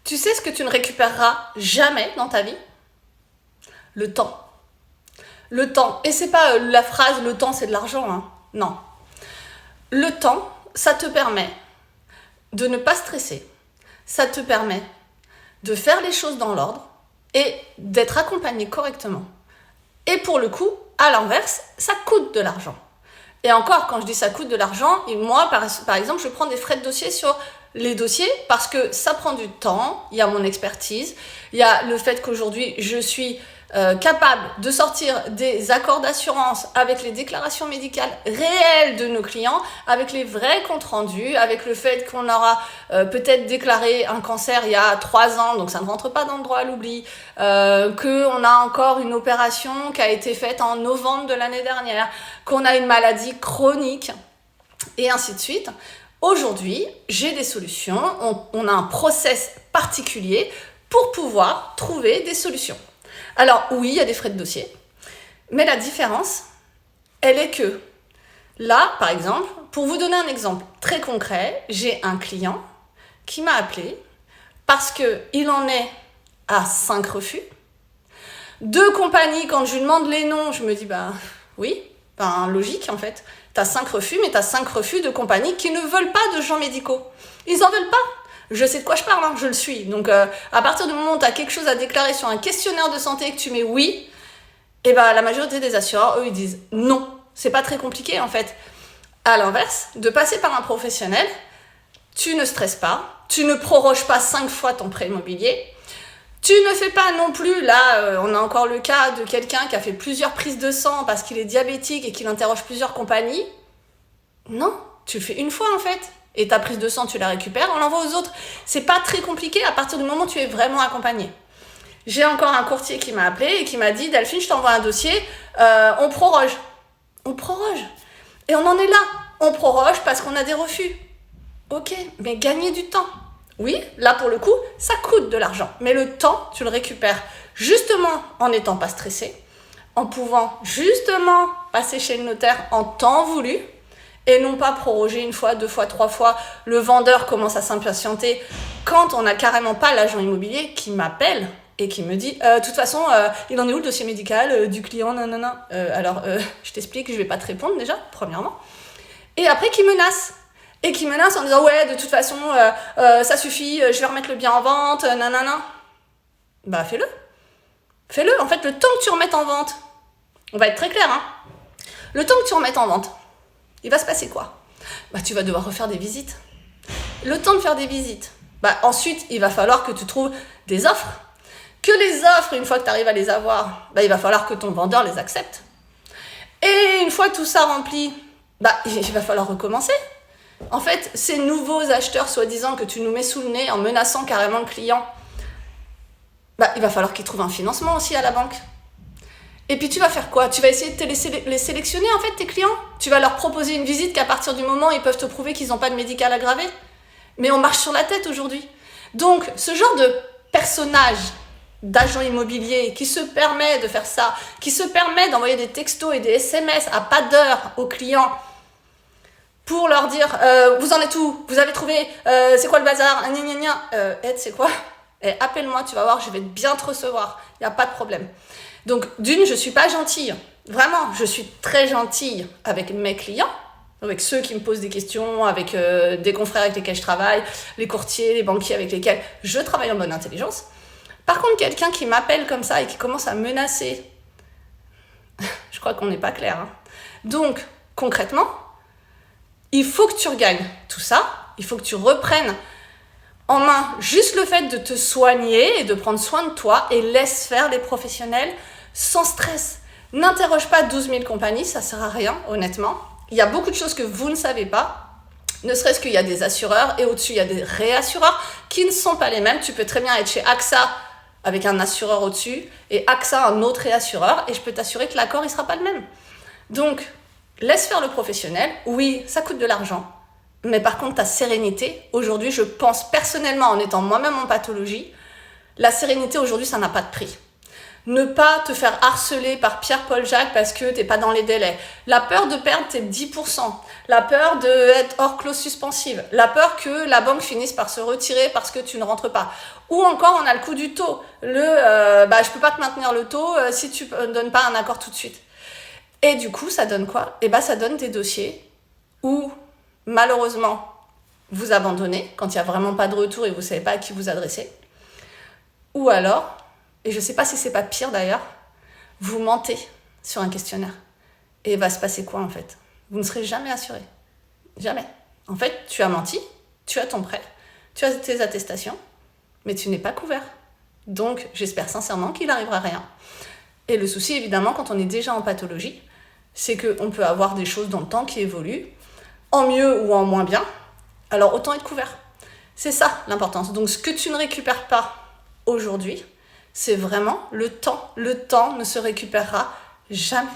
Tu sais ce que tu ne récupéreras jamais dans ta vie? Le temps. Le temps. Et c'est pas la phrase « le temps c'est de l'argent », hein. Non. Le temps, ça te permet de ne pas stresser. Ça te permet de faire les choses dans l'ordre et d'être accompagné correctement. Et pour le coup, à l'inverse, ça coûte de l'argent. Et encore, quand je dis ça coûte de l'argent, et moi, par exemple, je prends des frais de dossier sur les dossiers parce que ça prend du temps, il y a mon expertise, il y a le fait qu'aujourd'hui, je suis capable de sortir des accords d'assurance avec les déclarations médicales réelles de nos clients, avec les vrais comptes rendus, avec le fait qu'on aura peut-être déclaré un cancer il y a 3 ans, donc ça ne rentre pas dans le droit à l'oubli, qu'on a encore une opération qui a été faite en novembre de l'année dernière, qu'on a une maladie chronique, et ainsi de suite. Aujourd'hui, j'ai des solutions, on a un process particulier pour pouvoir trouver des solutions. Alors oui, il y a des frais de dossier, mais la différence, elle est que là, par exemple, pour vous donner un exemple très concret, j'ai un client qui m'a appelé parce qu'il en est à 5 refus. 2 compagnies, quand je lui demande les noms, je me dis, oui, logique en fait. T'as 5 refus, mais t'as 5 refus de compagnies qui ne veulent pas de gens médicaux. Ils en veulent pas. Je sais de quoi je parle, hein, je le suis. Donc, à partir du moment où tu as quelque chose à déclarer sur un questionnaire de santé et que tu mets oui, et la majorité des assureurs, eux, ils disent non. C'est pas très compliqué, en fait. À l'inverse, de passer par un professionnel, tu ne stresses pas, tu ne proroges pas 5 fois ton prêt immobilier, tu ne fais pas non plus, là, on a encore le cas de quelqu'un qui a fait plusieurs prises de sang parce qu'il est diabétique et qu'il interroge plusieurs compagnies. Non, tu le fais une fois, en fait. Et ta prise de sang, tu la récupères, on l'envoie aux autres. C'est pas très compliqué à partir du moment où tu es vraiment accompagné. J'ai encore un courtier qui m'a appelé et qui m'a dit « Delphine, je t'envoie un dossier, on proroge. » On proroge. Et on en est là. On proroge parce qu'on a des refus. Ok, mais gagner du temps. Oui, là pour le coup, ça coûte de l'argent. Mais le temps, tu le récupères justement en n'étant pas stressé, en pouvant justement passer chez le notaire en temps voulu, et non pas proroger 1 fois, 2 fois, 3 fois. Le vendeur commence à s'impatienter quand on n'a carrément pas l'agent immobilier qui m'appelle et qui me dit « De toute façon, il en est où le dossier médical du client nanana. » Alors, je t'explique, je vais pas te répondre déjà, premièrement. Et après, qui menace. Et qui menace en disant « Ouais, de toute façon, ça suffit, je vais remettre le bien en vente, nanana. » Fais-le. Fais-le. En fait, le temps que tu remettes en vente, on va être très clair, hein. Le temps que tu remettes en vente, il va se passer quoi? Tu vas devoir refaire des visites. Le temps de faire des visites. Ensuite, il va falloir que tu trouves des offres. Que les offres, une fois que tu arrives à les avoir, il va falloir que ton vendeur les accepte. Et une fois tout ça rempli, il va falloir recommencer. En fait, ces nouveaux acheteurs soi-disant que tu nous mets sous le nez en menaçant carrément le client, il va falloir qu'ils trouvent un financement aussi à la banque. Et puis tu vas faire quoi? Tu vas essayer de les sélectionner en fait tes clients. Tu vas leur proposer une visite qu'à partir du moment où ils peuvent te prouver qu'ils n'ont pas de médical aggravé. Mais on marche sur la tête aujourd'hui. Donc ce genre de personnage d'agent immobilier qui se permet de faire ça, qui se permet d'envoyer des textos et des SMS à pas d'heure aux clients pour leur dire vous en êtes où? Vous avez trouvé? C'est quoi le bazar? Ed, c'est quoi? Appelle-moi, tu vas voir, je vais bien te recevoir. Il n'y a pas de problème. Donc, d'une, je suis pas gentille. Vraiment, je suis très gentille avec mes clients, avec ceux qui me posent des questions, avec des confrères avec lesquels je travaille, les courtiers, les banquiers avec lesquels je travaille en bonne intelligence. Par contre, quelqu'un qui m'appelle comme ça et qui commence à menacer, je crois qu'on n'est pas clair, hein. Donc, concrètement, il faut que tu regagnes tout ça, il faut que tu reprennes en main juste le fait de te soigner et de prendre soin de toi et laisse faire les professionnels sans stress. N'interroge pas 12 000 compagnies, ça sert à rien, honnêtement. Il y a beaucoup de choses que vous ne savez pas, ne serait-ce qu'il y a des assureurs et au-dessus, il y a des réassureurs qui ne sont pas les mêmes. Tu peux très bien être chez AXA avec un assureur au-dessus et AXA un autre réassureur et je peux t'assurer que l'accord, il ne sera pas le même. Donc, laisse faire le professionnel. Oui, ça coûte de l'argent. Mais par contre, ta sérénité, aujourd'hui, je pense personnellement, en étant moi-même en pathologie, la sérénité aujourd'hui, ça n'a pas de prix. Ne pas te faire harceler par Pierre-Paul Jacques parce que t'es pas dans les délais. La peur de perdre tes 10%. La peur d'être hors clause suspensive. La peur que la banque finisse par se retirer parce que tu ne rentres pas. Ou encore, on a le coup du taux. Je peux pas te maintenir le taux si tu ne donnes pas un accord tout de suite. Et du coup, ça donne quoi ? Ça donne des dossiers où, malheureusement, vous abandonnez quand il n'y a vraiment pas de retour et vous ne savez pas à qui vous adresser. Ou alors, et je ne sais pas si c'est pas pire d'ailleurs, vous mentez sur un questionnaire. Et il va se passer quoi en fait ? Vous ne serez jamais assuré. Jamais. En fait, tu as menti, tu as ton prêt, tu as tes attestations, mais tu n'es pas couvert. Donc, j'espère sincèrement qu'il n'arrivera rien. Et le souci, évidemment, quand on est déjà en pathologie, c'est qu'on peut avoir des choses dans le temps qui évoluent, en mieux ou en moins bien, alors autant être couvert. C'est ça l'importance. Donc, ce que tu ne récupères pas aujourd'hui, c'est vraiment le temps. Le temps ne se récupérera jamais.